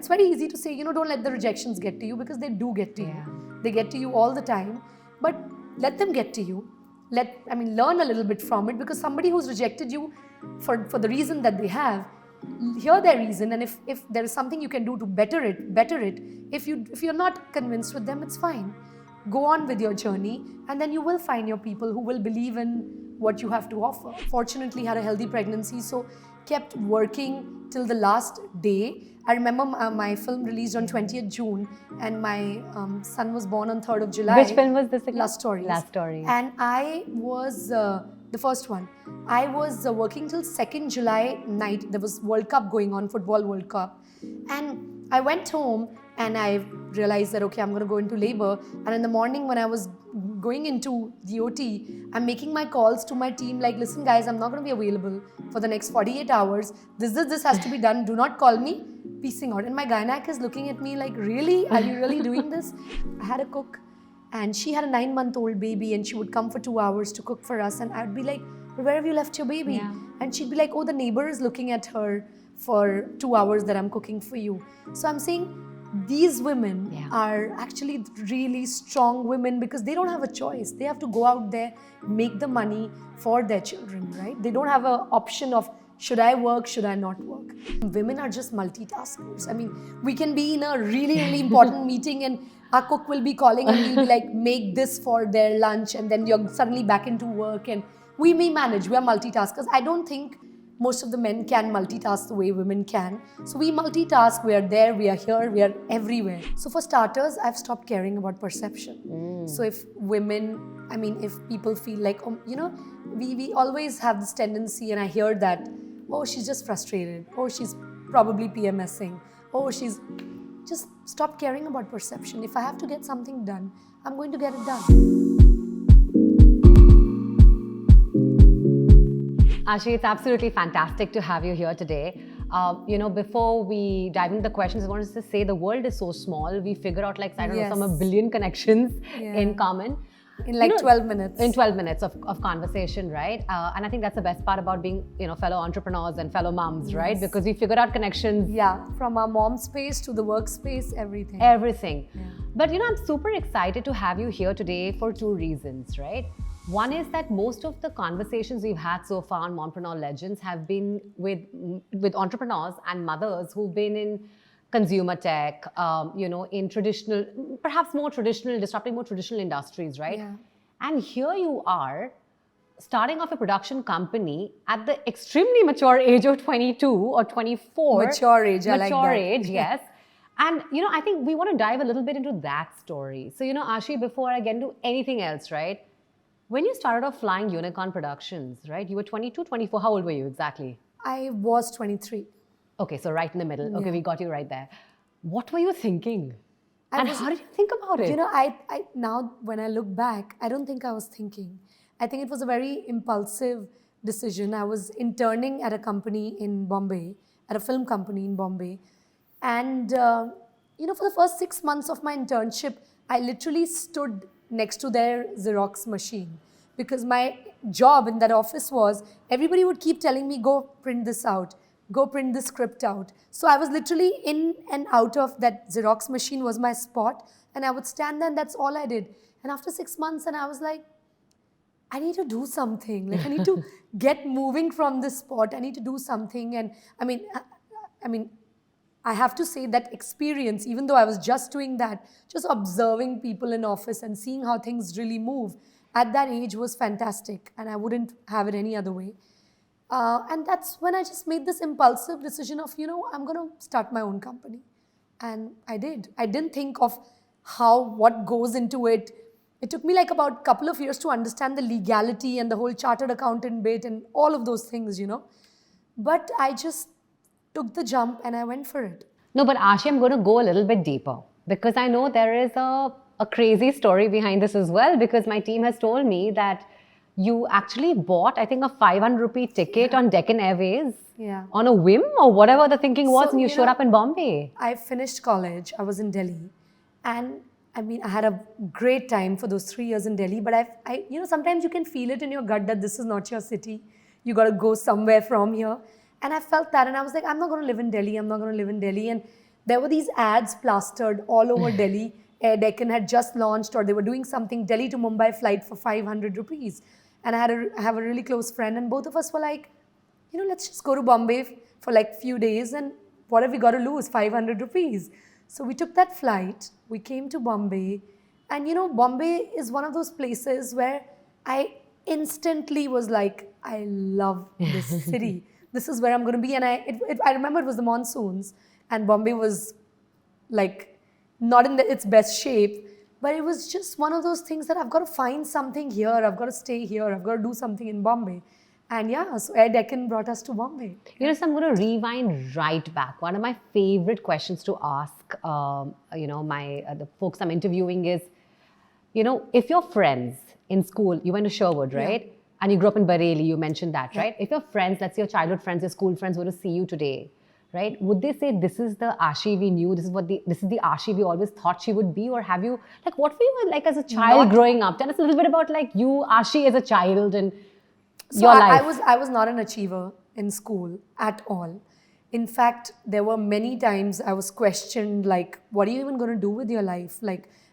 it's very easy to say, don't let the rejections get to you, because they do get to you. They get to you all the time. But let them get to you. Learn a little bit from it, because somebody who's rejected you for the reason that they have, hear their reason, and if there is something you can do to better it. If you're not convinced with them, it's fine. Go on with your journey, and then you will find your people who will believe in what you have to offer. Fortunately, had a healthy pregnancy, so kept working till the last day. I remember my film released on 20th June, and my son was born on 3rd of July. Which film was this again? Last Stories. Last Stories. And I was the first one. I was working till 2nd July night. There was World Cup going on, Football World Cup. And I went home and I realized that, okay, I'm going to go into labor. And in the morning when I was going into the OT, I'm making my calls to my team like, listen guys, I'm not going to be available for the next 48 hours. This has to be done. Do not call me. Peacing out. And my gynac is looking at me like, really? Are you really doing this? I had a cook and she had a 9-month-old baby, and she would come for 2 hours to cook for us. And I'd be like, where have you left your baby? Yeah. And she'd be like, oh, the neighbor is looking at her for 2 hours that I'm cooking for you. So I'm saying these women are actually really strong women, because they don't have a choice. They have to go out there, make the money for their children, right? They don't have an option of, should I work, should I not work? Women are just multitaskers. We can be in a really, really important meeting and our cook will be calling and we'll be like, make this for their lunch, and then you're suddenly back into work, and we may manage. We are multitaskers. I don't think most of the men can multitask the way women can. So we multitask, we are there, we are here, we are everywhere. So for starters, I've stopped caring about perception. So if women, if people feel like, we always have this tendency, and I hear that, oh, she's just frustrated. Oh, she's probably PMSing. Oh, just stop caring about perception. If I have to get something done, I'm going to get it done. Ashi, it's absolutely fantastic to have you here today. Before we dive into the questions, I wanted to say the world is so small. We figure out some a billion connections in common. In 12 minutes. In 12 minutes of conversation, right? And I think that's the best part about being, fellow entrepreneurs and fellow moms, right? Because we figured out connections. Yeah, from our mom space to the workspace, everything. Everything. Yeah. But, I'm super excited to have you here today for 2 reasons, right? One is that most of the conversations we've had so far on Mompreneurs Legends have been with entrepreneurs and mothers who've been in consumer tech, in traditional, perhaps more traditional, disrupting more traditional industries, right? Yeah. And here you are, starting off a production company at the extremely mature age of 22 or 24. Mature age, I like that. Mature age, yes. And, I think we want to dive a little bit into that story. So, Ashi, before I get into anything else, right? When you started off flying Unicorn Productions, right? You were 22, 24. How old were you exactly? I was 23. Okay, so right in the middle. Okay, Yeah. we got you right there. What were you thinking? How did you think about it? I now when I look back, I don't think I was thinking. I think it was a very impulsive decision. I was interning at a company in Bombay, at a film company in Bombay. And, for the first 6 months of my internship, I literally stood next to their Xerox machine, because my job in that office was, everybody would keep telling me, go print this out, go print this script out. So I was literally in and out of that Xerox machine was my spot, and I would stand there and that's all I did. And after 6 months, and I was like, I need to do something. I need to get moving from this spot. I need to do something. And I have to say that experience, even though I was just doing that, just observing people in office and seeing how things really move at that age was fantastic, and I wouldn't have it any other way. And that's when I just made this impulsive decision of, I'm going to start my own company. And I did. I didn't think of what goes into it. It took me about a couple of years to understand the legality and the whole chartered accountant bit and all of those things, But I just took the jump and I went for it. No, but Ashi, I'm going to go a little bit deeper, because I know there is a crazy story behind this as well, because my team has told me that you actually bought, I think, a 500 rupee ticket on Deccan Airways on a whim or whatever the thinking was, and you showed up in Bombay. I finished college. I was in Delhi. And I had a great time for those 3 years in Delhi. But I sometimes you can feel it in your gut that this is not your city. You got to go somewhere from here. And I felt that, and I was like, I'm not going to live in Delhi. I'm not going to live in Delhi. And there were these ads plastered all over Delhi. Air Deccan had just launched, or they were doing something, Delhi to Mumbai flight for 500 rupees. And I have a really close friend, and both of us were like, let's just go to Bombay for like few days, and what have we got to lose? 500 rupees. So we took that flight, we came to Bombay, and Bombay is one of those places where I instantly was like, I love this city. This is where I'm going to be. And I remember it was the monsoons, and Bombay was like not in its best shape, but it was just one of those things that I've got to find something here, I've got to stay here, I've got to do something in Bombay. And yeah, so Air Deccan brought us to Bombay. So I'm going to rewind right back. One of my favorite questions to ask, the folks I'm interviewing is, if your friends in school, you went to Sherwood, right? Yeah. And you grew up in Bareilly, you mentioned that, right? If your friends, let's say your childhood friends, your school friends were to see you today, right? Would they say, this is the Ashi we knew, this is the Ashi we always thought she would be? Or have you, what were you like as a child growing up? Tell us a little bit about you, Ashi, as a child and your life. I was not an achiever in school at all. In fact, there were many times I was questioned, what are you even going to do with your life?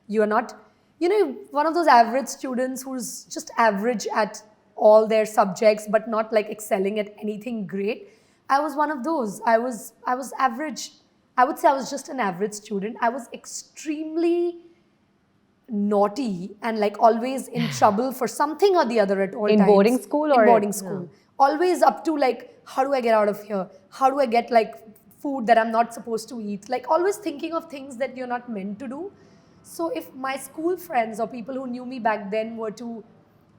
You are not, one of those average students who's just average at all their subjects, but not excelling at anything great. I was one of those. I was average. I would say I was just an average student. I was extremely naughty and always in trouble for something or the other at all times. In boarding school or? In boarding school. Always up to how do I get out of here? How do I get food that I'm not supposed to eat? Always thinking of things that you're not meant to do. So if my school friends or people who knew me back then were to,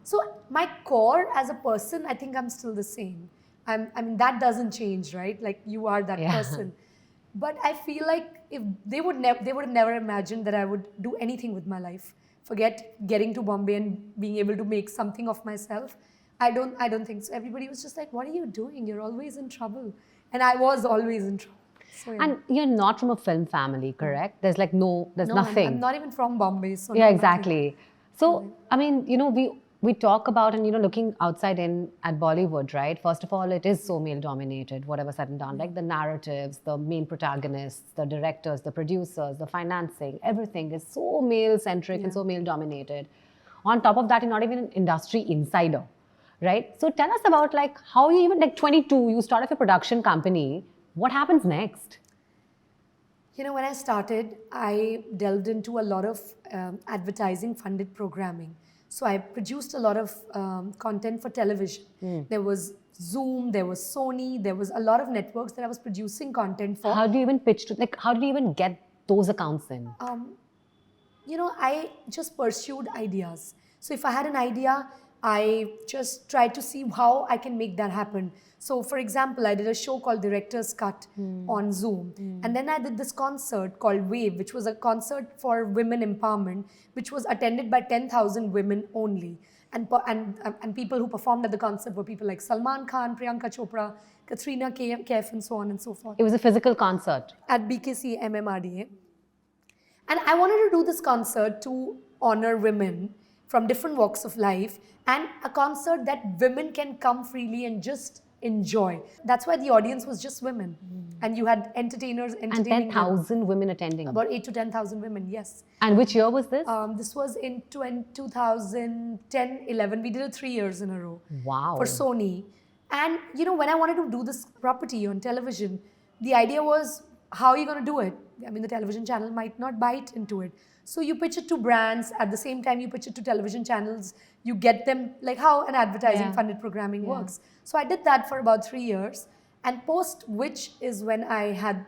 so my core as a person, I think I'm still the same. I mean, that doesn't change, right? You are that person. But I feel if they would have never imagined that I would do anything with my life. Forget getting to Bombay and being able to make something of myself. I don't think so. Everybody was just like, what are you doing? You're always in trouble. And I was always in trouble. So, yeah. And you're not from a film family, correct? There's nothing. I'm not even from Bombay. So yeah, exactly. So, I mean, we talk about and, looking outside in at Bollywood, right? First of all, it is so male dominated, whatever said and done. The narratives, the main protagonists, the directors, the producers, the financing, everything is so male centric and so male dominated. On top of that, you're not even an industry insider, right? So tell us about how you even 22, you start off a production company. What happens next? When I started, I delved into a lot of advertising funded programming. So I produced a lot of content for television. There was Zoom, there was Sony, there was a lot of networks that I was producing content for. How do you even pitch to, how do you even get those accounts in? I just pursued ideas. So if I had an idea, I just tried to see how I can make that happen. So for example, I did a show called Director's Cut on Zoom. And then I did this concert called Wave, which was a concert for women empowerment, which was attended by 10,000 women only. And people who performed at the concert were people like Salman Khan, Priyanka Chopra, Katrina Kaif, and so on and so forth. It was a physical concert? At BKC MMRDA. And I wanted to do this concert to honor women from different walks of life, and a concert that women can come freely and just enjoy. That's why the audience was just women. And you had entertainers entertaining. And 10,000 women attending. About 8,000 to 10,000 women, yes. And which year was this? This was in 2010-11. We did it 3 years in a row. Wow. For Sony. And when I wanted to do this property on television, the idea was, how are you going to do it? I mean, the television channel might not bite into it. So you pitch it to brands, at the same time you pitch it to television channels, you get them, how an advertising funded programming works. So I did that for about 3 years, and post which is when I had,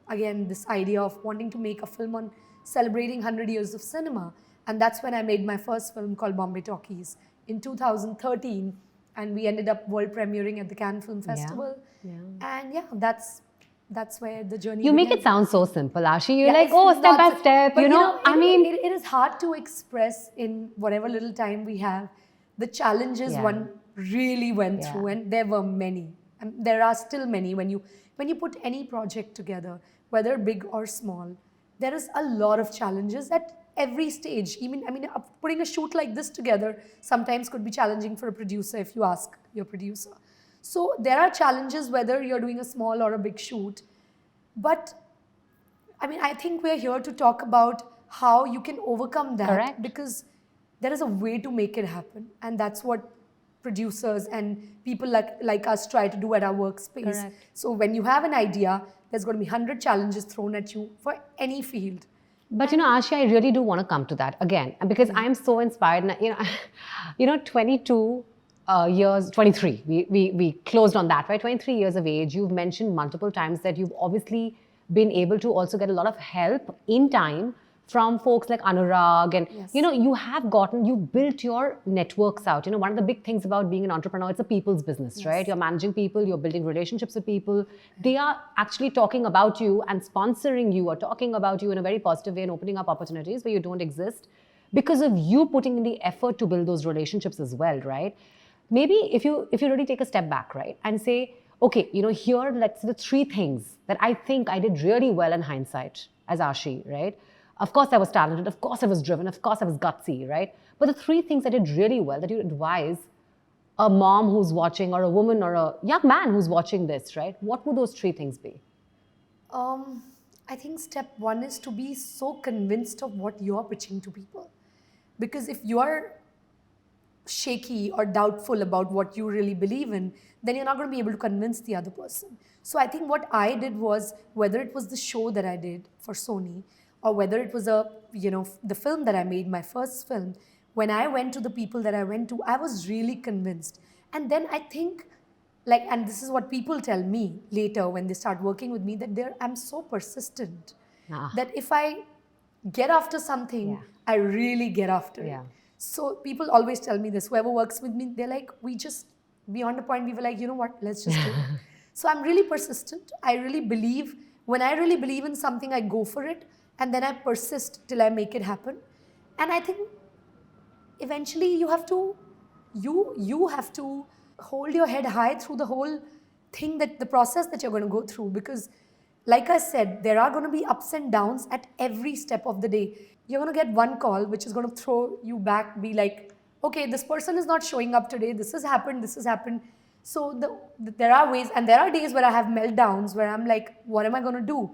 again, this idea of wanting to make a film on celebrating 100 years of cinema. And that's when I made my first film called Bombay Talkies in 2013, and we ended up world premiering at the Cannes Film Festival. And that's where the journey You began. make it sound so simple, Ashi. You're step by step, but, I mean... It is hard to express in whatever little time we have the challenges one really went through, and there were many. And there are still many. When you put any project together, whether big or small, there is a lot of challenges at every stage. Putting a shoot like this together sometimes could be challenging for a producer if you ask your producer. So there are challenges whether you're doing a small or a big shoot. But I mean, I think we're here to talk about how you can overcome that. Correct. Because there is a way to make it happen. And that's what producers and people like us try to do at our workspace. Correct. So when you have an idea, there's going to be 100 challenges thrown at you for any field. But Ashi, I really do want to come to that again because I'm so inspired. And, 22 years, 23. We closed on that, right? 23 years of age. You've mentioned multiple times that you've obviously been able to also get a lot of help in time from folks like Anurag, and Yes. you've built your networks out. One of the big things about being an entrepreneur, it's a people's business, Yes. right? You're managing people, you're building relationships with people. They are actually talking about you and sponsoring you or talking about you in a very positive way and opening up opportunities where you don't exist because of you putting in the effort to build those relationships as well, right? Maybe if you really take a step back, right, and say, okay, here, let's the 3 things that I think I did really well in hindsight as Ashi, right? Of course, I was talented. Of course, I was driven. Of course, I was gutsy, right? But the 3 things I did really well that you advise a mom who's watching or a woman or a young man who's watching this, right? What would those 3 things be? I think step 1 is to be so convinced of what you're pitching to people. Because if you are shaky or doubtful about what you really believe in, then you're not going to be able to convince the other person. So I think what I did was, whether it was the show that I did for Sony, or whether it was the film that I made, my first film, when I went to the people that I went to, I was really convinced. And then I think, and this is what people tell me later when they start working with me, that I'm so persistent. That if I get after something, I really get after it. So people always tell me this, whoever works with me, they're like, we just, beyond a point, we were like, you know what, let's just do it. So I'm really persistent. I really believe, when I really believe in something, I go for it. And then I persist till I make it happen. And I think eventually you have to hold your head high through the whole thing, that the process that you're going to go through. Because like I said, there are going to be ups and downs at every step of the day. You're going to get one call which is going to throw you back, be like, okay, this person is not showing up today. This has happened. So there are ways, and there are days where I have meltdowns where I'm like, what am I going to do?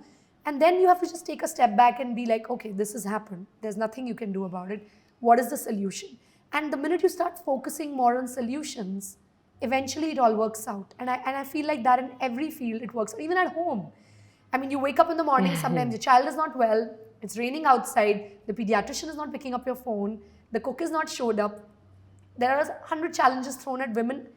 And then you have to just take a step back and be like, okay, this has happened. There's nothing you can do about it. What is the solution? And the minute you start focusing more on solutions, eventually it all works out. And I feel like that in every field it works, even at home. I mean, you wake up in the morning, sometimes your child is not well, it's raining outside, the pediatrician is not picking up your phone, the cook is not showed up. There are 100 challenges thrown at women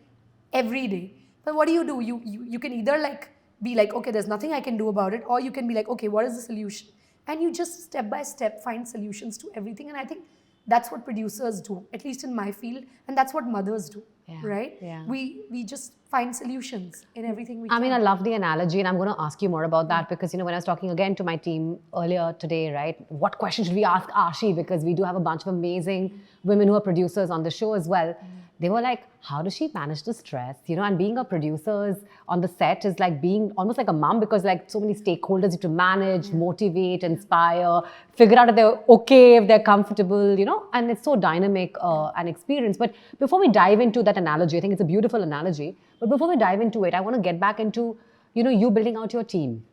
every day. But what do? You can either be like, okay, there's nothing I can do about it, or you can be like, okay, what is the solution? And you just step by step find solutions to everything. And I think that's what producers do, at least in my field, and that's what mothers do, right? Yeah. We just find solutions in everything we can. I mean, I love the analogy, and I'm going to ask you more about that because, when I was talking again to my team earlier today, right, what question should we ask Ashi? Because we do have a bunch of amazing women who are producers on the show as well. They were like, how does she manage the stress? And being a producer on the set is like being almost like a mom, because so many stakeholders you have to manage, motivate, inspire, figure out if they're okay, if they're comfortable, and it's so dynamic an experience. But before we dive into that analogy, I think it's a beautiful analogy. But before we dive into it, I want to get back into, you building out your team,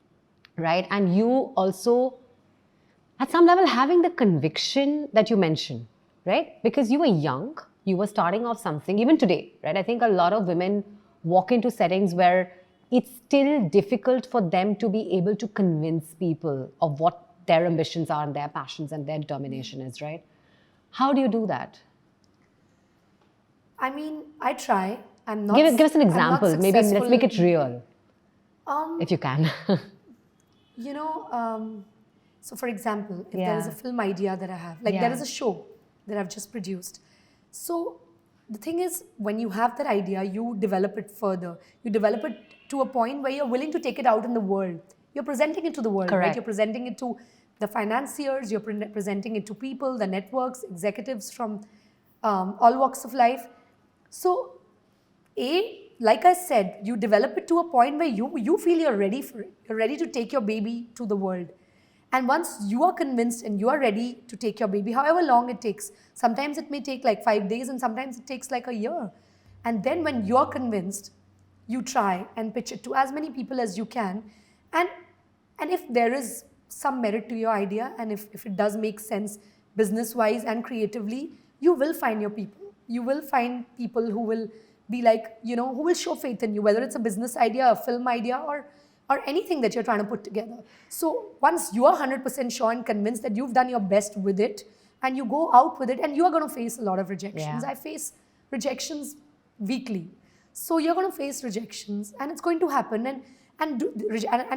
right? And you also, at some level, having the conviction that you mentioned, right? Because you were young. You were starting off something, even today, right? I think a lot of women walk into settings where it's still difficult for them to be able to convince people of what their ambitions are and their passions and their determination is, right? How do you do that? I mean, I try. I'm not. Give us an example. Maybe let's make it real, if you can. So for example, if there is a film idea that I have, there is a show that I've just produced. So the thing is, when you have that idea, you develop it further. You develop it to a point where you're willing to take it out in the world. You're presenting it to the world, Correct. right? You're presenting it to the financiers, you're presenting it to people, the networks, executives from all walks of life. So, like I said, you develop it to a point where you feel you're ready for it. You're ready to take your baby to the world. And once you are convinced and you are ready to take your baby, however long it takes, sometimes it may take 5 days and sometimes it takes a year. And then when you're convinced, you try and pitch it to as many people as you can. And if there is some merit to your idea, and if it does make sense business-wise and creatively, you will find your people. You will find people who will be like, who will show faith in you, whether it's a business idea, a film idea, or anything that you're trying to put together. So once you are 100% sure and convinced that you've done your best with it, and you go out with it, and you are going to face a lot of rejections. Yeah. I face rejections weekly. So you're going to face rejections, and it's going to happen. And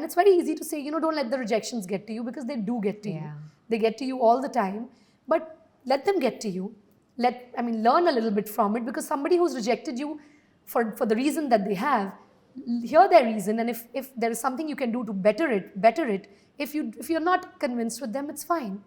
it's very easy to say, don't let the rejections get to you, because they do get to you. They get to you all the time. But let them get to you. Learn a little bit from it, because somebody who's rejected you for the reason that they have, hear their reason, and if there is something you can do to better it. If you're not convinced with them, it's fine.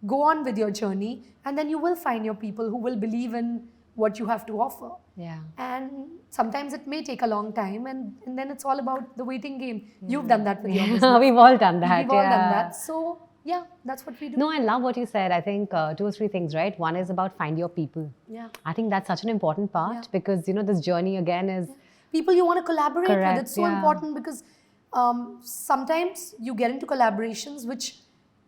Go on with your journey, and then you will find your people who will believe in what you have to offer. Yeah. And sometimes it may take a long time, and then it's all about the waiting game. You've done that with your business. We've all done that. We've all done that. So yeah, that's what we do. No, I love what you said. I think 2 or 3 things, right? One is about find your people. Yeah. I think that's such an important part, because, this journey again is... People you want to collaborate Correct, with. It's so important, because sometimes you get into collaborations which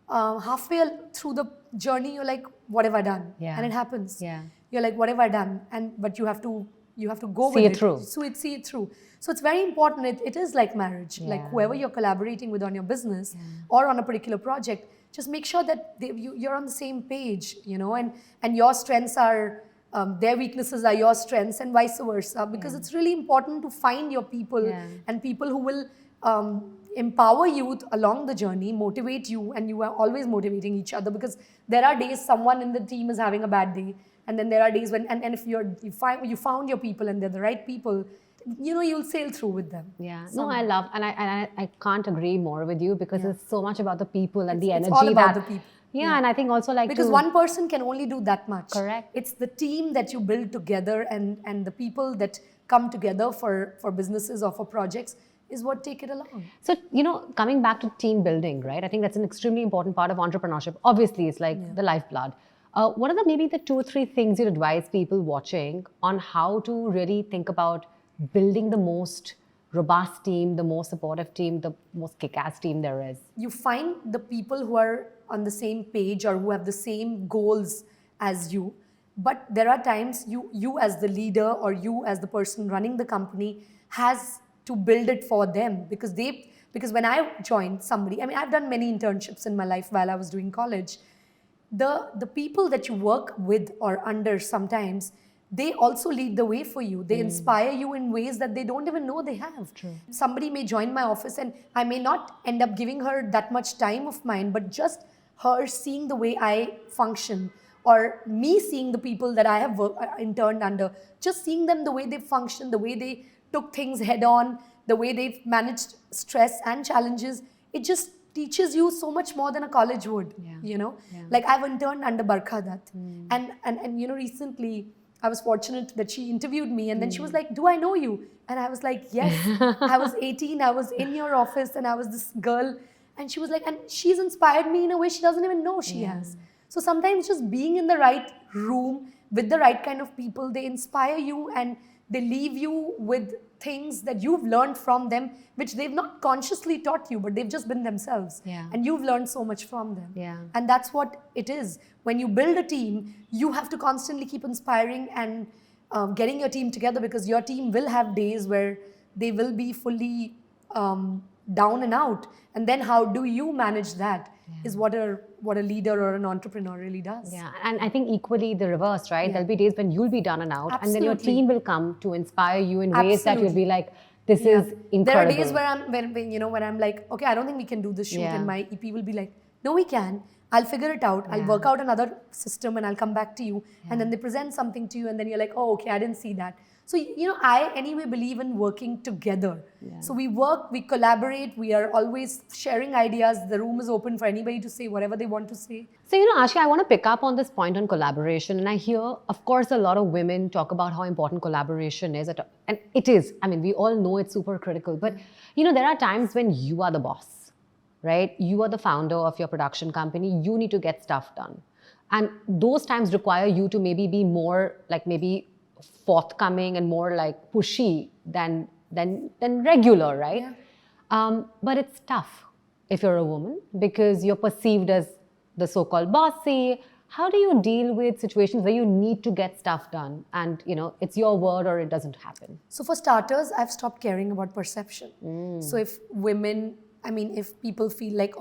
halfway through the journey, you're like, what have I done? Yeah. And it happens. Yeah. You're like, what have I done? But you have to go See with it through. See it through. So it's very important. It is like marriage. Yeah. Like whoever you're collaborating with on your business or on a particular project, just make sure that you're on the same page, and your strengths are, their weaknesses are your strengths, and vice versa. Because it's really important to find your people and people who will empower you along the journey, motivate you, and you are always motivating each other, because there are days someone in the team is having a bad day, and then there are days when, and if you found your people and they're the right people, you'll sail through with them. Yeah. No, I love, and I can't agree more with you, because it's so much about the people and the energy. It's all about the people. Yeah, and I think also because one person can only do that much. Correct. It's the team that you build together, and the people that come together for businesses or for projects is what take it along. So, coming back to team building, right? I think that's an extremely important part of entrepreneurship. Obviously, it's like the lifeblood. What are maybe the 2 or 3 things you'd advise people watching on how to really think about building the most robust team, the most supportive team, the most kick-ass team there is? You find the people who are on the same page or who have the same goals as you. But there are times you as the leader or you as the person running the company has to build it for them, because when I joined somebody, I've done many internships in my life while I was doing college. The people that you work with or under sometimes, they also lead the way for you. They inspire you in ways that they don't even know they have. True. Somebody may join my office and I may not end up giving her that much time of mine, but just her seeing the way I function, or me seeing the people that I have interned under, just seeing them the way they function, the way they took things head on, the way they've managed stress and challenges, it just teaches you so much more than a college would, Like I've interned under Barkha Dutt. And recently I was fortunate that she interviewed me, and then she was like, do I know you? And I was like, yes. I was 18, I was in your office, and I was this girl. And she was like, and she's inspired me in a way she doesn't even know she has. So sometimes just being in the right room with the right kind of people, they inspire you and they leave you with things that you've learned from them, which they've not consciously taught you, but they've just been themselves. Yeah. And you've learned so much from them. Yeah. And that's what it is. When you build a team, you have to constantly keep inspiring and getting your team together, because your team will have days where they will be fully down and out. And then how do you manage that is what a leader or an entrepreneur really does. Yeah, and I think equally the reverse, right? Yeah. There'll be days when you'll be down and out, Absolutely. and then your team will come to inspire you in ways that you'll Absolutely. be like, this is incredible. There are days where I'm like, okay, I don't think we can do this shoot, and my EP will be like, no, we can. I'll figure it out. I'll work out another system and I'll come back to you. And then they present something to you and then you're like, oh, okay, I didn't see that. So, I anyway believe in working together. Yeah. So we work, we collaborate, we are always sharing ideas. The room is open for anybody to say whatever they want to say. So, Ashi, I want to pick up on this point on collaboration. And I hear, of course, a lot of women talk about how important collaboration is. And it is. We all know it's super critical. But, there are times when you are the boss, right? You are the founder of your production company. You need to get stuff done. And those times require you to maybe be more forthcoming and more pushy than regular, right? Yeah. But it's tough. if you're a woman, because you're perceived as the so-called bossy. How do you deal with situations where you need to get stuff done and, it's your word or it doesn't happen? So for starters, I've stopped caring about perception. So if women, if people feel like,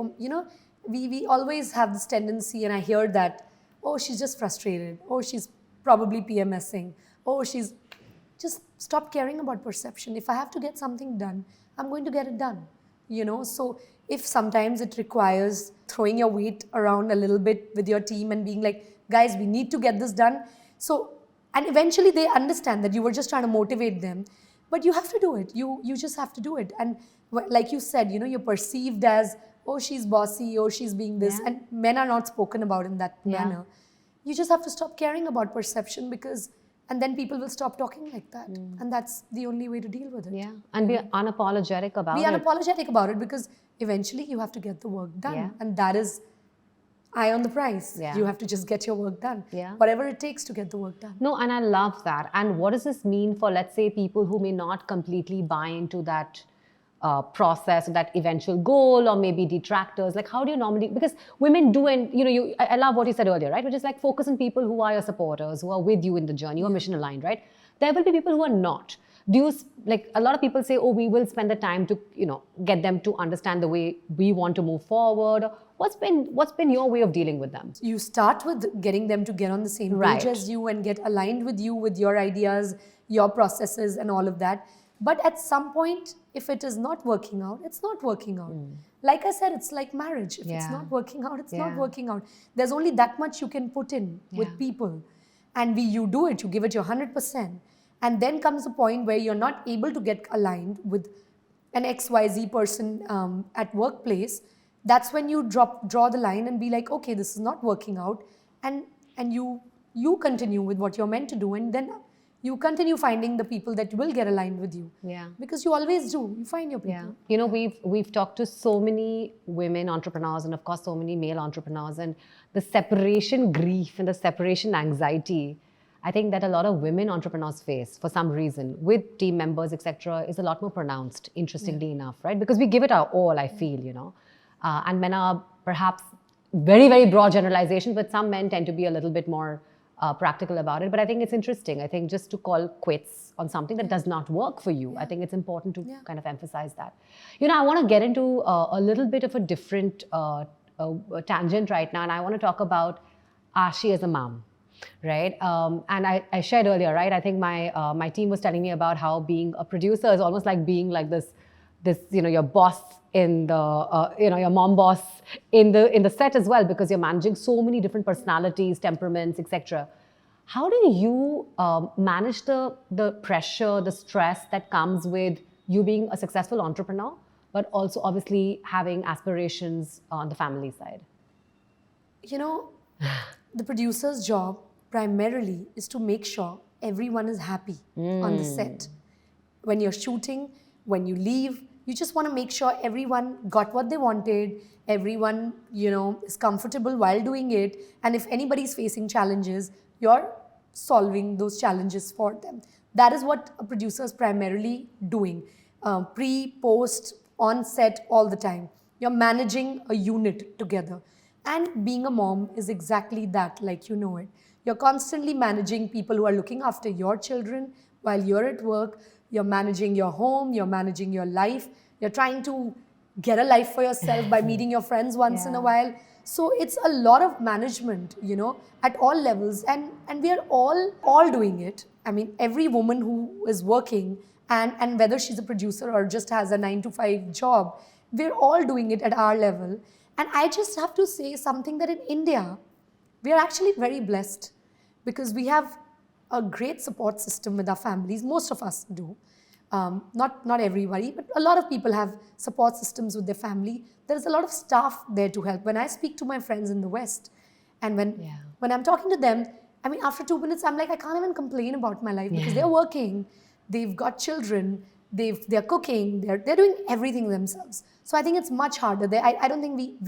we always have this tendency, and I hear that, oh, she's just frustrated. Oh, she's probably PMSing. Oh, just stop caring about perception. If I have to get something done, I'm going to get it done. So if sometimes it requires throwing your weight around a little bit with your team and being like, guys, we need to get this done. So, and eventually they understand that you were just trying to motivate them, but you have to do it. You just have to do it. And like you said, you're perceived as, oh, she's bossy, oh, she's being this, and men are not spoken about in that manner. You just have to stop caring about perception, and then people will stop talking like that. And that's the only way to deal with it. Yeah, and be unapologetic about it. Be unapologetic about it, because eventually you have to get the work done. Yeah. And that is eye on the prize. Yeah. You have to just get your work done. Yeah. Whatever it takes to get the work done. No, and I love that. And what does this mean for, let's say, people who may not completely buy into that process, that eventual goal, or maybe detractors? Like, how do you normally, because women do, and I love what you said earlier, right? Which is like, focus on people who are your supporters, who are with you in the journey, who are mission aligned, right? There will be people who are not. Do you, like, a lot of people say, oh, we will spend the time to, get them to understand the way we want to move forward. What's been your way of dealing with them? You start with getting them to get on the same page as you and get aligned with you, with your ideas, your processes and all of that. But at some point, if it is not working out, it's not working out. Like I said, it's like marriage. If it's not working out, it's not working out. There's only that much you can put in with people. And you do it, you give it your 100%. And then comes a point where you're not able to get aligned with an XYZ person at workplace. That's when you draw the line and be like, okay, this is not working out. And you continue with what you're meant to do. And then you continue finding the people that will get aligned with you. Yeah. Because you always do. You find your people. Yeah. We've talked to so many women entrepreneurs and of course so many male entrepreneurs, and the separation grief and the separation anxiety, I think that a lot of women entrepreneurs face for some reason with team members, etc., is a lot more pronounced, interestingly enough, right? Because we give it our all, I feel, and men are perhaps very, very broad generalization, but some men tend to be a little bit more practical about it. But I think it's interesting. I think just to call quits on something that does not work for you, I think it's important to kind of emphasize that. I want to get into a little bit of a different tangent right now, and I want to talk about Ashi as a mom. Right, and I shared earlier, right? I think my team was telling me about how being a producer is almost like being like this, your boss in the, your mom boss in the set as well, because you're managing so many different personalities, temperaments, etc. How do you manage the pressure, the stress that comes with you being a successful entrepreneur, but also obviously having aspirations on the family side? The producer's job primarily is to make sure everyone is happy on the set. When you're shooting, when you leave, you just want to make sure everyone got what they wanted, everyone, is comfortable while doing it. And if anybody's facing challenges, you're solving those challenges for them. That is what a producer is primarily doing. Pre, post, on set, all the time. You're managing a unit together. And being a mom is exactly that, like you know it. You're constantly managing people who are looking after your children while you're at work. You're managing your home, you're managing your life. You're trying to get a life for yourself by meeting your friends once in a while. So it's a lot of management, at all levels. And we are all doing it. I mean, every woman who is working, and whether she's a producer or just has a 9-to-5 job, we're all doing it at our level. And I just have to say something, that in India, we are actually very blessed because we have a great support system with our families. Most of us do. Not everybody, but a lot of people have support systems with their family. There is a lot of staff there to help. When I speak to my friends in the West, and when I'm talking to them, I mean, after 2 minutes, I'm like, I can't even complain about my life because they're working, they've got children, they're cooking, they're doing everything themselves. So I think it's much harder. I don't think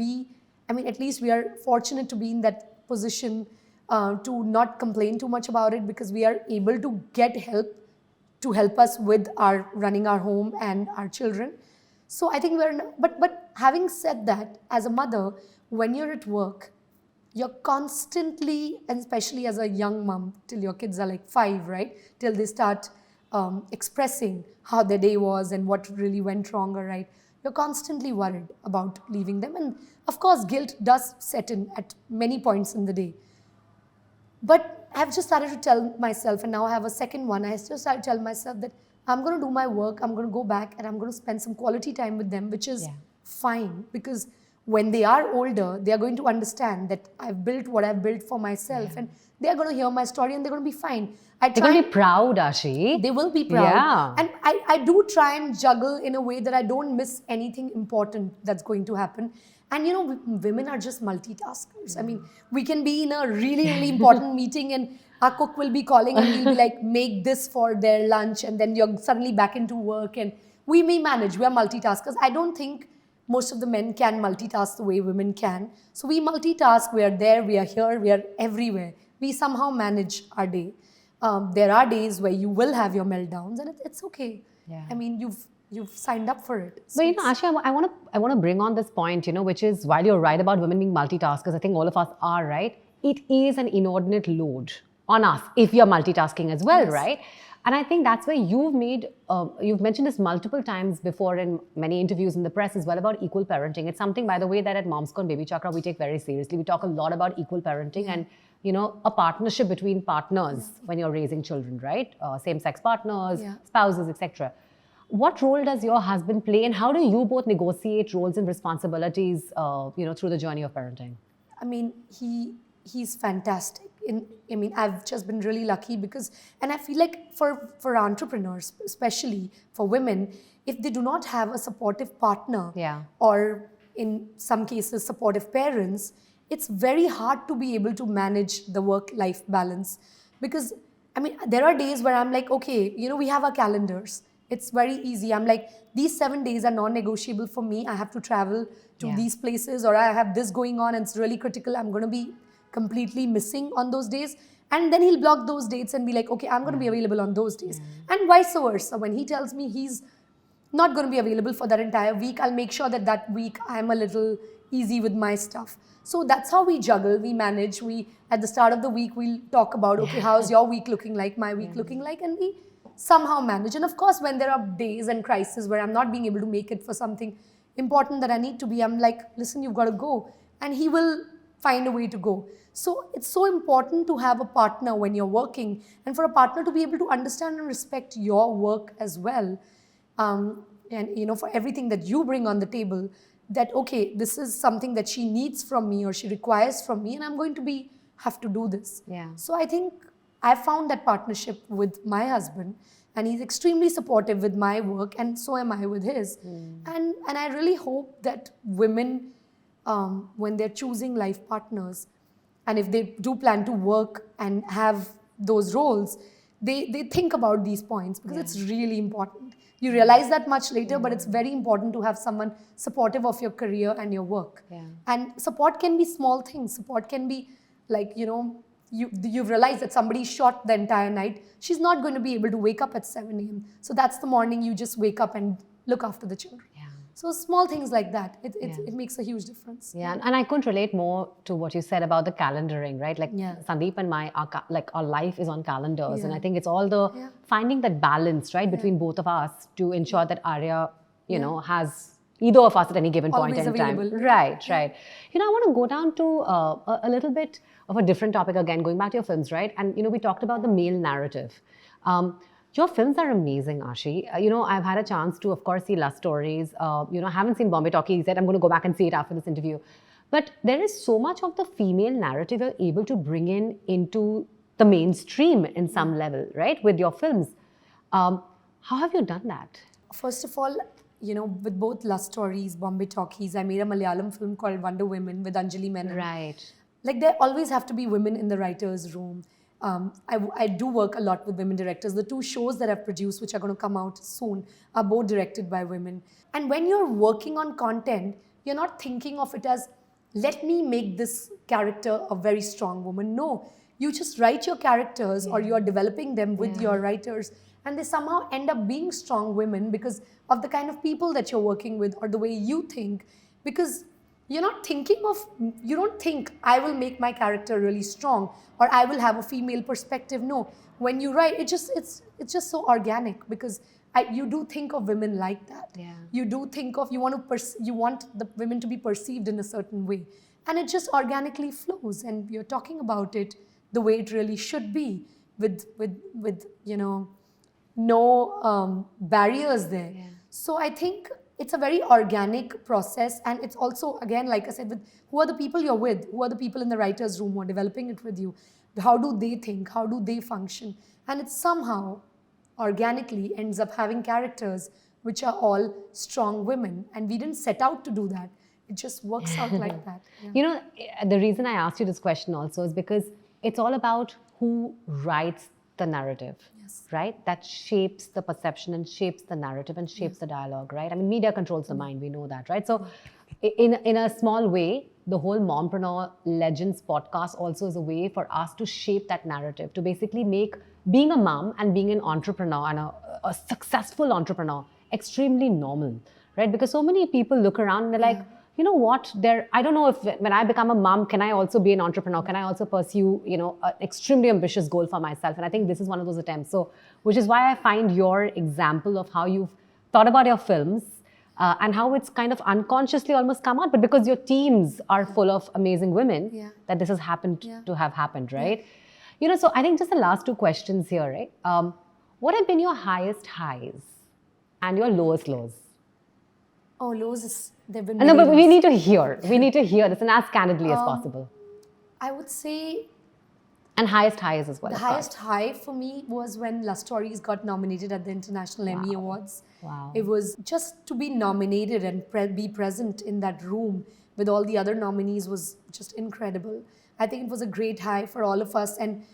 at least we are fortunate to be in that position to not complain too much about it, because we are able to get help to help us with running our home and our children. So I think but having said that, as a mother, when you're at work, you're constantly, and especially as a young mom, till your kids are like 5, right? Till they start expressing how their day was and what really went wrong or right. You're constantly worried about leaving them. And of course, guilt does set in at many points in the day. But I've just started to tell myself, and now I have a second one, I just started to tell myself that I'm going to do my work, I'm going to go back and I'm going to spend some quality time with them, which is fine, because when they are older, they are going to understand that I've built what I've built for myself, and they are going to hear my story and they're going to be fine. They're going to be proud, Ashi. They will be proud. Yeah. And I do try and juggle in a way that I don't miss anything important that's going to happen. And you know, women are just multitaskers. I mean, we can be in a really, really important meeting and our cook will be calling and we'll be like, make this for their lunch, and then you're suddenly back into work, and we may manage. We are multitaskers. I don't think most of the men can multitask the way women can. So we multitask, we are there, we are here, we are everywhere. We somehow manage our day. There are days where you will have your meltdowns, and it's okay. Yeah. I mean, you've signed up for it. So but you know, Ashi, I want to bring on this point, you know, which is, while you're right about women being multitaskers, I think all of us are, right? It is an inordinate load on us if you're multitasking as well, right? And I think that's where you've mentioned this multiple times before in many interviews in the press as well, about equal parenting. It's something, by the way, that at Moms Con BabyChakra we take very seriously. We talk a lot about equal parenting and, you know, a partnership between partners when you're raising children, right? Same-sex partners, spouses, etc. What role does your husband play, and how do you both negotiate roles and responsibilities, you know, through the journey of parenting? I mean, he's fantastic. I mean, I've just been really lucky because, and I feel like for entrepreneurs, especially for women, if they do not have a supportive partner, or in some cases supportive parents, it's very hard to be able to manage the work-life balance. Because, I mean, there are days where I'm like, okay, you know, we have our calendars. It's very easy. I'm like, these 7 days are non-negotiable for me. I have to travel to these places, or I have this going on and it's really critical. I'm going to be completely missing on those days. And then he'll block those dates and be like, okay, I'm going to be available on those days. And vice versa. When he tells me he's not going to be available for that entire week, I'll make sure that that week I'm a little easy with my stuff. So that's how we juggle, we manage. At the start of the week, we'll talk about, okay, how's your week looking like, my week looking like, and we somehow manage. And of course, when there are days and crises where I'm not being able to make it for something important that I need to be, I'm like, listen, you've got to go. And he will find a way to go. So it's so important to have a partner when you're working, and for a partner to be able to understand and respect your work as well. And you know, for everything that you bring on the table, that okay, this is something that she needs from me or she requires from me, and I'm going to have to do this. So I think I found that partnership with my husband, and he's extremely supportive with my work, and so am I with his. And I really hope that women, when they're choosing life partners, and if they do plan to work and have those roles, they think about these points, because it's really important. You realize that much later, but it's very important to have someone supportive of your career and your work. And support can be small things. Support can be like, you know, you've realized that somebody shot the entire night. She's not going to be able to wake up at 7 a.m. So that's the morning you just wake up and look after the children. So small things like that, it makes a huge difference. And I couldn't relate more to what you said about the calendaring, right? Like Sandeep and our life is on calendars, and I think it's all the finding that balance, right, between both of us to ensure that Arya, you know, has either of us at any given point in time. Right. You know, I want to go down to a little bit of a different topic again, going back to your films, right? And you know, we talked about the male narrative. Your films are amazing, Ashi. You know, I've had a chance to, of course, see Lust Stories. You know, I haven't seen Bombay Talkies yet. I'm going to go back and see it after this interview. But there is so much of the female narrative you're able to bring into the mainstream in some level, right, with your films. How have you done that? First of all, you know, with both Lust Stories, Bombay Talkies, I made a Malayalam film called Wonder Women with Anjali Menon. Right. Like, there always have to be women in the writer's room. I do work a lot with women directors. The 2 shows that I've produced, which are going to come out soon, are both directed by women. And when you're working on content, you're not thinking of it as, let me make this character a very strong woman. No, you just write your characters or you're developing them with your writers, and they somehow end up being strong women because of the kind of people that you're working with or the way you think. Because you're not thinking of, you don't think I will make my character really strong or I will have a female perspective. No, when you write, it's just so organic because you do think of women like that. Yeah. You do think of, you want the women to be perceived in a certain way, and it just organically flows, and you're talking about it the way it really should be, with no barriers there. Yeah. So I think it's a very organic process, and it's also, again, like I said, with who are the people you're with, who are the people in the writer's room who are developing it with you, how do they think, how do they function, and it somehow organically ends up having characters which are all strong women, and we didn't set out to do that. It just works out like that. Yeah. You know, the reason I asked you this question also is because it's all about who writes the narrative, Yes. right? That shapes the perception and shapes the narrative and shapes the dialogue, right? I mean, media controls the mind, we know that, right? So in a small way, the whole Mompreneurs Legends podcast also is a way for us to shape that narrative, to basically make being a mom and being an entrepreneur and a successful entrepreneur extremely normal, right? Because so many people look around and they're like, you know what, I don't know if when I become a mom, can I also be an entrepreneur? Can I also pursue, an extremely ambitious goal for myself? And I think this is one of those attempts. So, which is why I find your example of how you've thought about your films and how it's kind of unconsciously almost come out, but because your teams are full of amazing women, that this has happened to have happened, right? So I think just the last two questions here, right? What have been your highest highs and your lowest lows? Oh, lows, they've been. No, but we need to hear. We need to hear this and as candidly as possible. I would say. And highest highs as well. The highest high for me was when Love Stories got nominated at the International Emmy Awards. Wow. It was just to be nominated and be present in that room with all the other nominees was just incredible. I think it was a great high for all of us, and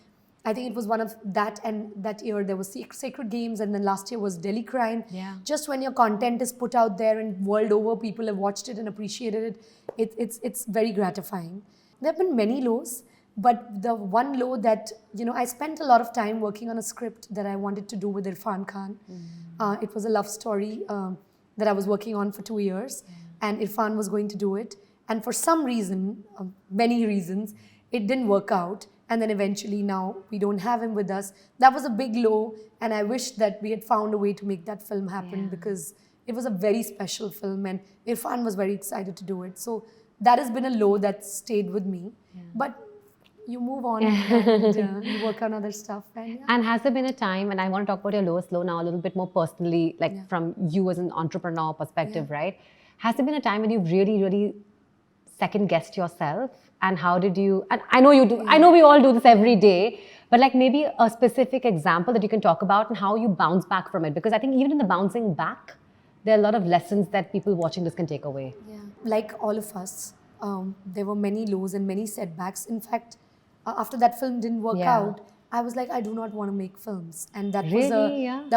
I think it was one of that, and that year there was Sacred Games, and then last year was Delhi Crime. Yeah. Just when your content is put out there and world over people have watched it and appreciated it, it's very gratifying. There have been many lows, but the one low that, I spent a lot of time working on a script that I wanted to do with Irfan Khan. It was a love story that I was working on for 2 years, and Irfan was going to do it. And for some reason, many reasons, it didn't work out. And then eventually now we don't have him with us. That was a big low, and I wish that we had found a way to make that film happen because it was a very special film and Irfan was very excited to do it. So that has been a low that stayed with me. But you move on and you work on other stuff. And has there been a time, and I want to talk about your lowest low now a little bit more personally, like from you as an entrepreneur perspective, right? Has there been a time when you've really, really second guessed yourself? And how did you, and I know you do, I know we all do this every day, but like maybe a specific example that you can talk about and how you bounce back from it. Because I think even in the bouncing back, there are a lot of lessons that people watching this can take away. Yeah, like all of us, there were many lows and many setbacks. In fact, after that film didn't work out, I was like, I do not want to make films. And that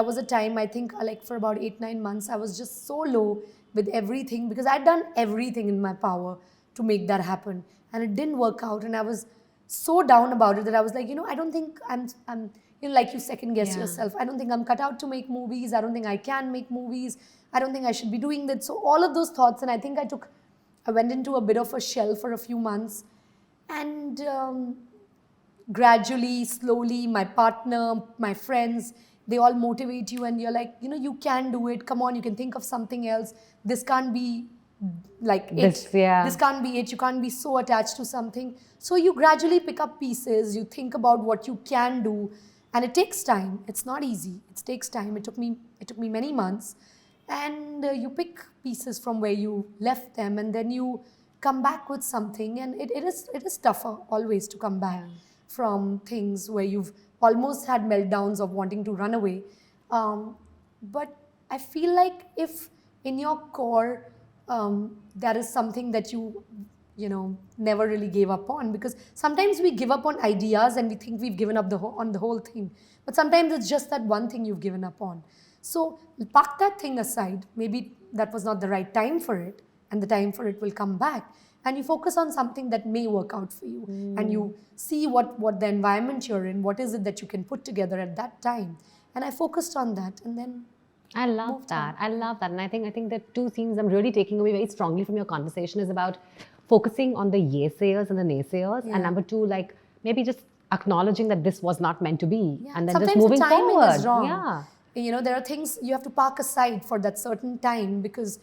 was a time, I think, like for about 8-9 months, I was just so low with everything because I'd done everything in my power to make that happen. And it didn't work out, and I was so down about it that I was like, I don't think I'm like you second guess yourself. I don't think I'm cut out to make movies. I don't think I can make movies. I don't think I should be doing that. So all of those thoughts, and I think I went into a bit of a shell for a few months, and gradually, slowly, my partner, my friends, they all motivate you, and you're like, you can do it. Come on, you can think of something else. This can't be like this can't be it. You can't be so attached to something. So you gradually pick up pieces, you think about what you can do, and it takes time. It's not easy. It takes time. It took me many months, and you pick pieces from where you left them, and then you come back with something, and it is tougher always to come back from things where you've almost had meltdowns of wanting to run away. But I feel like if in your core that is something that you never really gave up on, because sometimes we give up on ideas and we think we've given up on the whole thing, but sometimes it's just that one thing you've given up on. So park that thing aside. Maybe that was not the right time for it, and the time for it will come back, and you focus on something that may work out for you, and you see what the environment you're in, what is it that you can put together at that time, And I focused on that, and then I love that. I love that. And I think the two themes I'm really taking away very strongly from your conversation is about focusing on the yesayers and the naysayers. And number two, like maybe just acknowledging that this was not meant to be. Yeah. And then Sometimes just moving the timing forward. is wrong. Yeah. You know, there are things you have to park aside for that certain time, because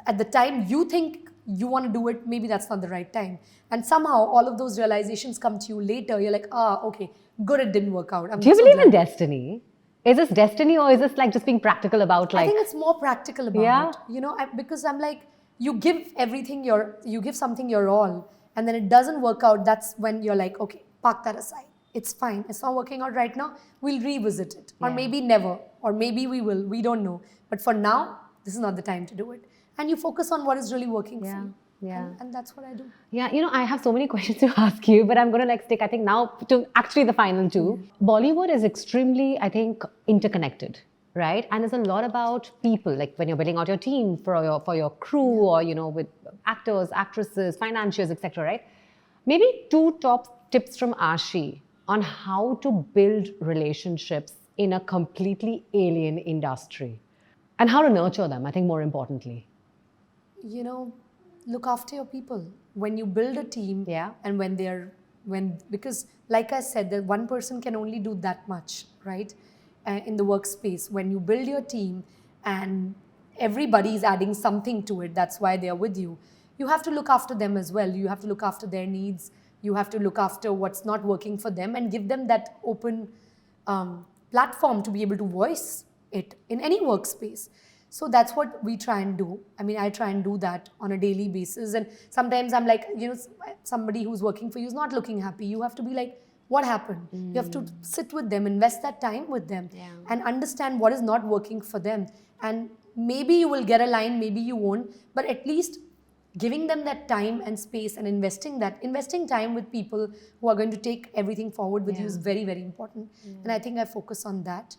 at the time you think you want to do it, maybe that's not the right time. And somehow all of those realizations come to you later. You're like, okay, good, it didn't work out. Do you believe in destiny? Is this destiny, or is this like just being practical about like... I think it's more practical about Yeah. it. You know, because I'm like, you give something your all, and then it doesn't work out. That's when you're like, okay, park that aside. It's fine. It's not working out right now. We'll revisit it. Or maybe never. Or maybe we will. We don't know. But for now, this is not the time to do it. And you focus on what is really working for you. Yeah. And that's what I do. Yeah, you know, I have so many questions to ask you, but I'm going to like stick, I think, now to actually the final two. Bollywood is extremely, I think, interconnected, right? And there's a lot about people, like when you're building out your team for your crew, or, you know, with actors, actresses, financiers, etc., right? Maybe two top tips from Ashi on how to build relationships in a completely alien industry and how to nurture them, I think, more importantly. You know, look after your people. When you build a team, and because like I said, that one person can only do that much, right? In the workspace. When you build your team and everybody is adding something to it, that's why they are with you. You have to look after them as well. You have to look after their needs. You have to look after what's not working for them and give them that open platform to be able to voice it in any workspace. So that's what we try and do. I mean, I try and do that on a daily basis. And sometimes I'm like, you know, somebody who's working for you is not looking happy. You have to be like, what happened? You have to sit with them, invest that time with them, and understand what is not working for them. And maybe you will get a line, maybe you won't, but at least giving them that time and space and investing time with people who are going to take everything forward with you is very, very important. And I think I focus on that.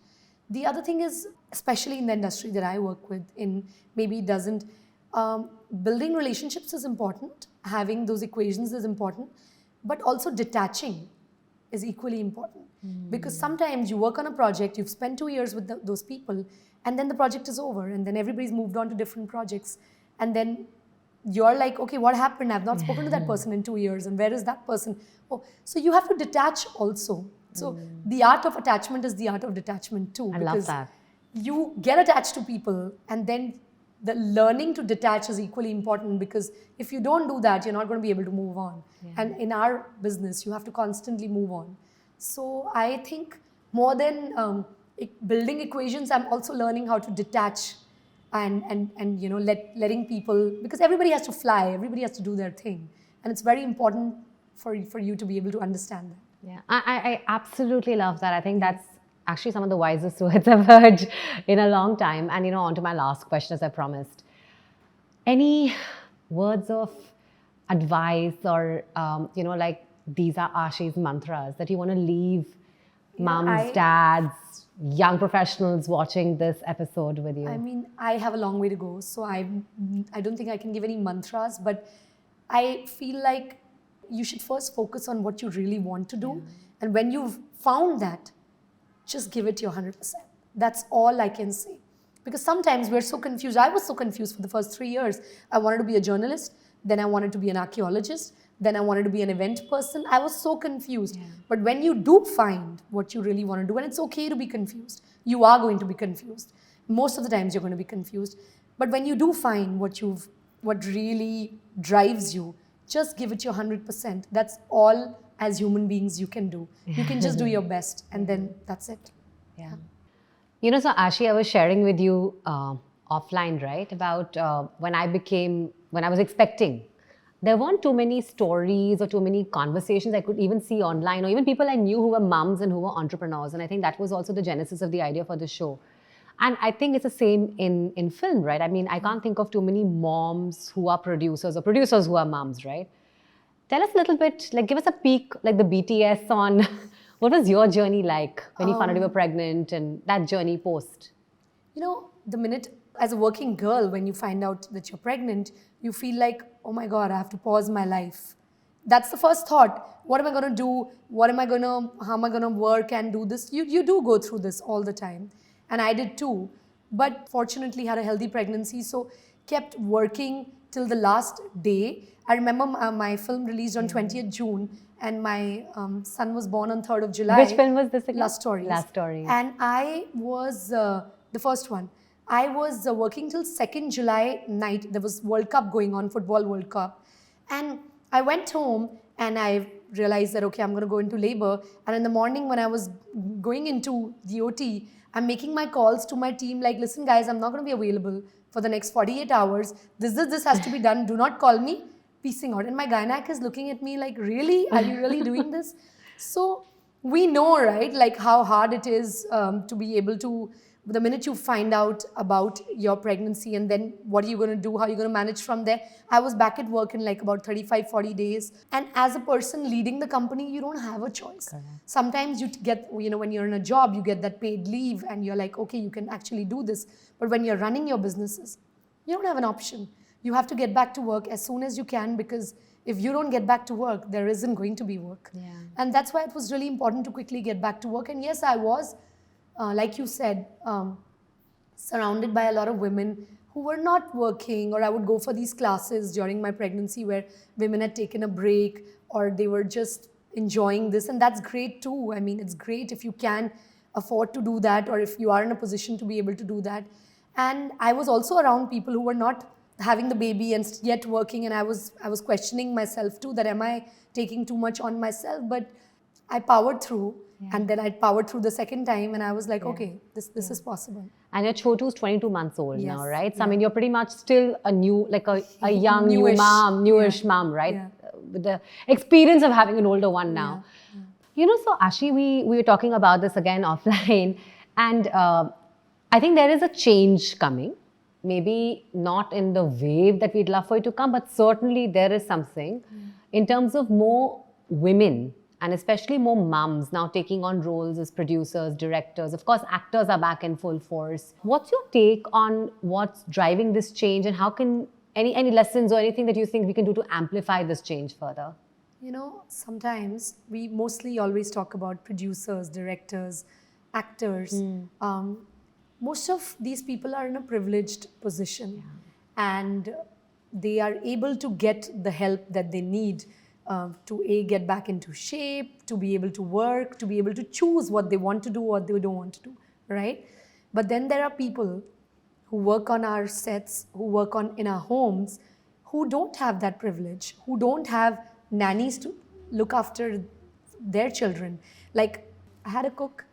The other thing is, especially in the industry that I work with, building relationships is important, having those equations is important, but also detaching is equally important. Because sometimes you work on a project, you've spent 2 years with those people, and then the project is over, and then everybody's moved on to different projects. And then you're like, okay, what happened? I've not spoken to that person in 2 years, and where is that person? Oh, so you have to detach also. So the art of attachment is the art of detachment too. I love that. You get attached to people, and then the learning to detach is equally important, because if you don't do that, you're not going to be able to move on. And in our business, you have to constantly move on. So I think more than building equations, I'm also learning how to detach and you know, letting people, because everybody has to fly, everybody has to do their thing. And it's very important for you to be able to understand that. Yeah, I absolutely love that. I think that's actually some of the wisest words I've heard in a long time. And, you know, on to my last question, as I promised. Any words of advice or, you know, like these are Ashi's mantras that you want to leave mums, dads, young professionals watching this episode with you? I mean, I have a long way to go. So I don't think I can give any mantras, but I feel like you should first focus on what you really want to do. And when you've found that, just give it your 100%. That's all I can say. Because sometimes we're so confused. I was so confused for the first 3 years. I wanted to be a journalist. Then I wanted to be an archaeologist. Then I wanted to be an event person. I was so confused. But when you do find what you really want to do, and it's okay to be confused. You are going to be confused. Most of the times you're going to be confused. But when you do find what really drives you, just give it your 100%. That's all as human beings you can do. You can just do your best, and then that's it. Yeah. You know, so Ashi, I was sharing with you offline, right, about when I was expecting. There weren't too many stories or too many conversations I could even see online, or even people I knew who were mums and who were entrepreneurs. And I think that was also the genesis of the idea for the show. And I think it's the same in film, right? I mean, I can't think of too many moms who are producers or producers who are moms, right? Tell us a little bit, like give us a peek, like the BTS on what was your journey like when you found out you were pregnant and that journey post? You know, the minute as a working girl, when you find out that you're pregnant, you feel like, oh my God, I have to pause my life. that's the first thought. What am I going to do? How am I going to work and do this? You do go through this all the time. And I did too. But fortunately had a healthy pregnancy. So kept working till the last day. I remember my film released on 20th June and my son was born on 3rd of July. Which film was this again? Last Stories. Last Stories. And I was the first one. I was working till 2nd July night. There was World Cup going on, Football World Cup. And I went home and I realized that, okay, I'm going to go into labor. And in the morning when I was going into the OT, I'm making my calls to my team like, listen guys, I'm not going to be available for the next 48 hours. This has to be done. Do not call me. Piecing out. And my gynac is looking at me like, really? Are you really doing this? So we know, right, like how hard it is to be able to, the minute you find out about your pregnancy and then what are you going to do, how are you going to manage from there. I was back at work in like about 35, 40 days. And as a person leading the company, you don't have a choice. Correct. Sometimes you get, when you're in a job, you get that paid leave and you're like, okay, you can actually do this. But when you're running your businesses, you don't have an option. You have to get back to work as soon as you can, because if you don't get back to work, there isn't going to be work. Yeah. And that's why it was really important to quickly get back to work. And yes, I was, like you said, surrounded by a lot of women who were not working, or I would go for these classes during my pregnancy where women had taken a break or they were just enjoying this. And that's great too. I mean, it's great if you can afford to do that, or if you are in a position to be able to do that. And I was also around people who were not having the baby and yet working, and I was questioning myself too, that am I taking too much on myself? But I powered through, and then I powered through the second time, and I was like, okay, this is possible. And your Chotu's 22 months old now, right? So I mean, you're pretty much still a new, like a young, newish mom, right? Yeah. With the experience of having an older one now. Yeah. So Ashi, we were talking about this again offline, and I think there is a change coming. Maybe not in the wave that we'd love for it to come, but certainly there is something in terms of more women and especially more mums now taking on roles as producers, directors. Of course, actors are back in full force. What's your take on what's driving this change, and how can any lessons or anything that you think we can do to amplify this change further? Sometimes we mostly always talk about producers, directors, actors. Most of these people are in a privileged position, and they are able to get the help that they need to get back into shape, to be able to work, to be able to choose what they want to do, what they don't want to do, right? But then there are people who work on our sets, who work in our homes, who don't have that privilege, who don't have nannies to look after their children. Like, I had a cook,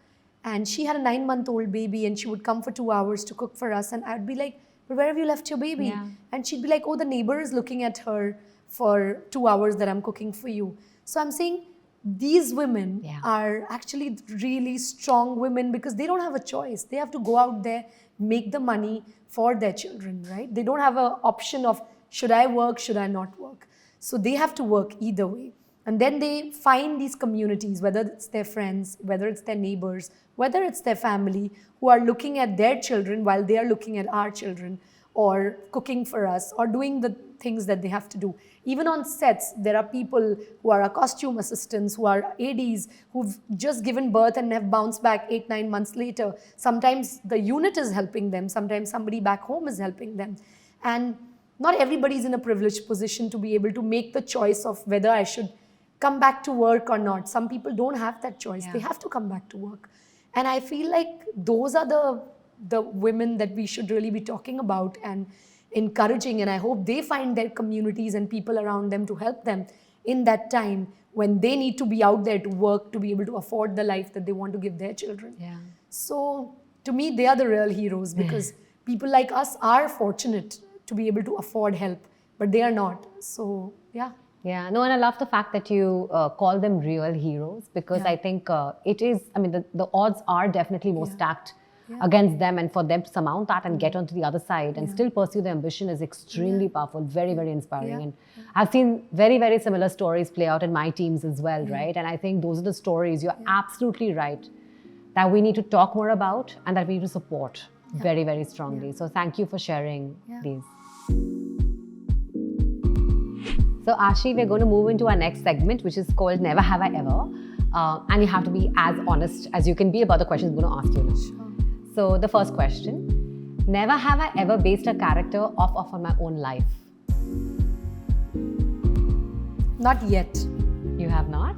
and she had a 9-month-old baby, and she would come for 2 hours to cook for us. And I'd be like, but where have you left your baby? Yeah. And she'd be like, oh, the neighbor is looking at her for 2 hours that I'm cooking for you. So I'm saying these women are actually really strong women, because they don't have a choice. They have to go out there, make the money for their children, right? They don't have an option of, should I work, should I not work? So they have to work either way. And then they find these communities, whether it's their friends, whether it's their neighbors, whether it's their family, who are looking at their children while they are looking at our children, or cooking for us, or doing the things that they have to do. Even on sets, there are people who are costume assistants, who are ADs, who've just given birth and have bounced back 8-9 months later. Sometimes the unit is helping them. Sometimes somebody back home is helping them. And not everybody is in a privileged position to be able to make the choice of whether I should come back to work or not. Some people don't have that choice. They have to come back to work. And I feel like those are the women that we should really be talking about and encouraging. And I hope they find their communities and people around them to help them in that time when they need to be out there to work, to be able to afford the life that they want to give their children. Yeah. So to me, they are the real heroes, because people like us are fortunate to be able to afford help, but they are not. So, yeah. Yeah, no, and I love the fact that you call them real heroes, because I think it is, I mean, the odds are definitely more stacked against them, and for them to surmount that and get onto the other side and still pursue their ambition is extremely powerful, very, very inspiring. And I've seen very, very similar stories play out in my teams as well, right? And I think those are the stories, you're absolutely right, that we need to talk more about and that we need to support very, very strongly. So thank you for sharing these. So Ashi, we're going to move into our next segment, which is called Never Have I Ever. And you have to be as honest as you can be about the questions I'm going to ask you now. Sure. So the first question, never have I ever based a character off on my own life. Not yet. You have not?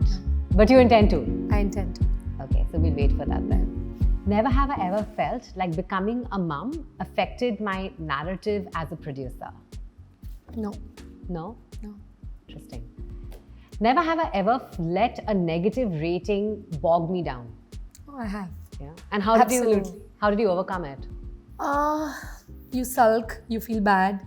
But you intend to? I intend to. Okay, so we'll wait for that then. Never have I ever felt like becoming a mum affected my narrative as a producer. No. No? No. Interesting. Never have I ever let a negative rating bog me down. Oh, I have. Yeah. And how did you overcome it? You sulk, you feel bad.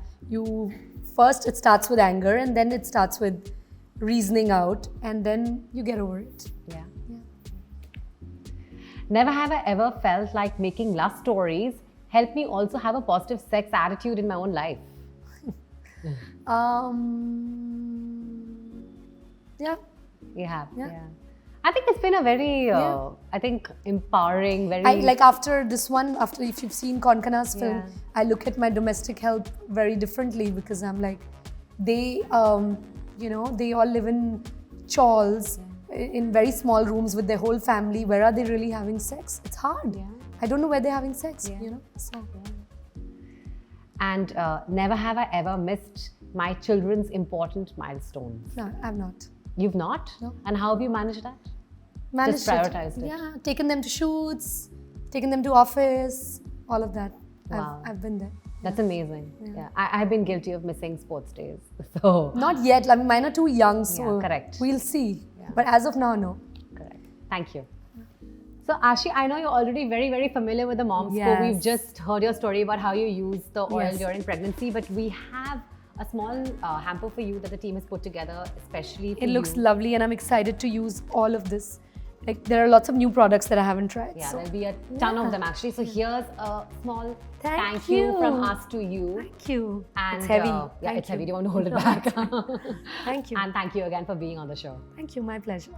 First it starts with anger, and then it starts with reasoning out, and then you get over it. Yeah. Yeah. Never have I ever felt like making love stories helped me also have a positive sex attitude in my own life. Yeah. You have. Yeah. I think it's been a very, empowering, very... After this one, if you've seen Konkana's film, Yeah. I look at my domestic health very differently, because I'm like, they all live in chawls, in very small rooms with their whole family. Where are they really having sex? It's hard. Yeah. I don't know where they're having sex, Yeah. So. And never have I ever missed my children's important milestones. No, I've not. You've not? No. And how have you managed that? Managed Just prioritized it. Yeah, taken them to shoots, taken them to office, all of that. Wow. I've been there. That's amazing. Yeah. I've been guilty of missing sports days. So Not yet. I mean, mine are too young, so Yeah, correct. we'll see. Yeah. But as of now, no. correct. Thank you. So Ashi, I know you're already very, very familiar with the Mom Scope. Yes. We've just heard your story about how you use the oil Yes. during pregnancy, but we have a small hamper for you that the team has put together, especially for It looks you. lovely, and I'm excited to use all of this. Like, there are lots of new products that I haven't tried. Yeah, so. there'll be a ton of them actually. So here's a small Thank you you. from us to you. Thank you. And It's heavy. yeah, Thank it's you. heavy. Do you want to hold it No, back? Thank you. And thank you again for being on the show. Thank you. My pleasure.